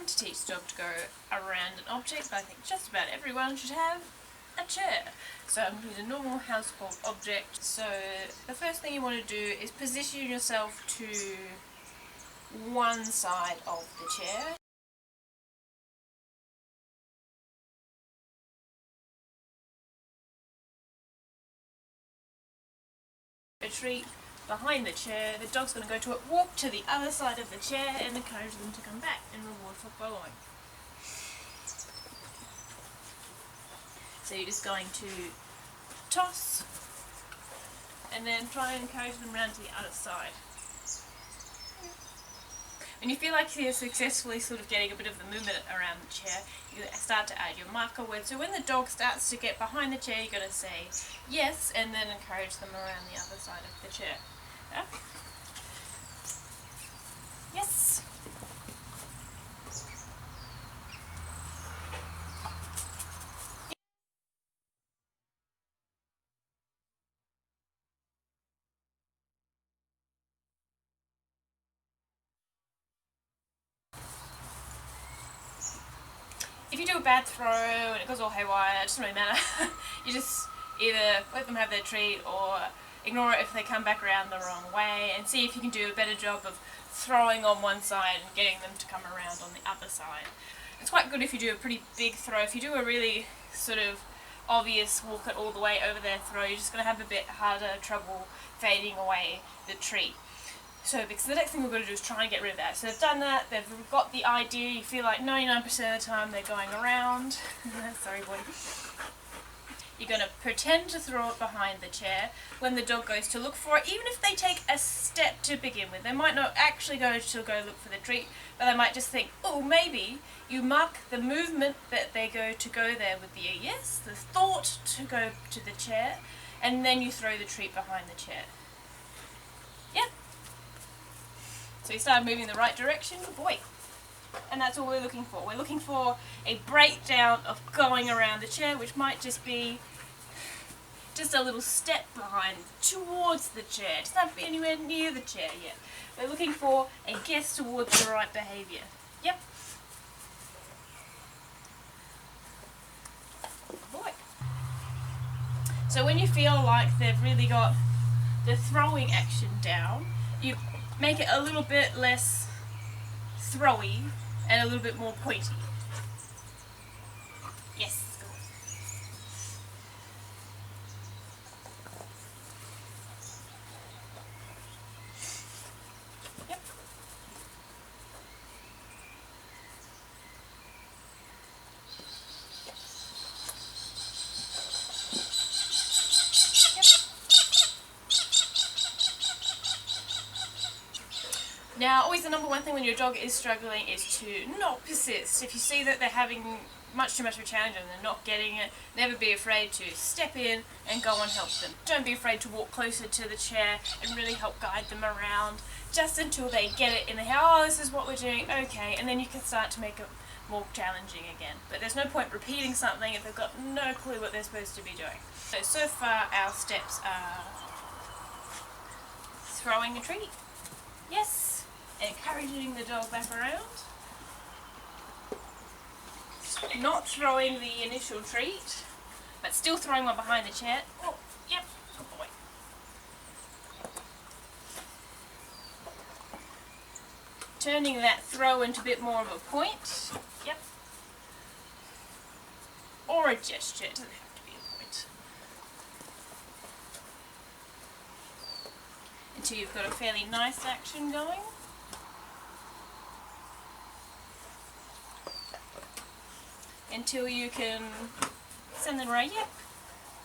fun to teach the dog to go around an object, but I think just about everyone should have a chair. So I'm going to use a normal household object. So the first thing you want to do is position yourself to one side of the chair. A treat behind the chair, the dog's going to go to it, walk to the other side of the chair and encourage them to come back and reward for following. So you're just going to toss and then try and encourage them around to the other side. When you feel like you're successfully sort of getting a bit of the movement around the chair, you start to add your marker word. So when the dog starts to get behind the chair, you're going to say yes and then encourage them around the other side of the chair. Yeah? Yes. If you do a bad throw and it goes all haywire, it doesn't really matter. You just either let them have their treat or ignore it if they come back around the wrong way, and see if you can do a better job of throwing on one side and getting them to come around on the other side. It's quite good if you do a pretty big throw. If you do a really sort of obvious walk it all the way over their throw, you're just going to have a bit harder trouble fading away the treat. So because the next thing we're going to do is try and get rid of that. So they've done that, they've got the idea, you feel like 99% of the time they're going around. Sorry boy. You're going to pretend to throw it behind the chair when the dog goes to look for it, even if they take a step to begin with. They might not actually go to go look for the treat, but they might just think, oh, maybe. You mark the movement that they go there with the yes, the thought to go to the chair, and then you throw the treat behind the chair. Yep. So you start moving the right direction, good boy. And that's all we're looking for. We're looking for a breakdown of going around the chair, which might just be just a little step behind towards the chair. It doesn't have to be anywhere near the chair yet. We're looking for a guess towards the right behaviour. Yep. Good boy. So when you feel like they've really got the throwing action down, you make it a little bit less throwy and a little bit more pointy. Yes. Yep. Now, always the number one thing when your dog is struggling is to not persist. If you see that they're having much too much of a challenge and they're not getting it, never be afraid to step in and go and help them. Don't be afraid to walk closer to the chair and really help guide them around just until they get it in the head. Oh, this is what we're doing, okay, and then you can start to make it more challenging again. But there's no point repeating something if they've got no clue what they're supposed to be doing. So far our steps are throwing a treat. Yes. Encouraging the dog back around. Not throwing the initial treat, but still throwing one behind the chair. Oh, yep, good boy. Turning that throw into a bit more of a point. Yep. Or a gesture, it doesn't have to be a point. Until you've got a fairly nice action going. Until you can send them right, yep,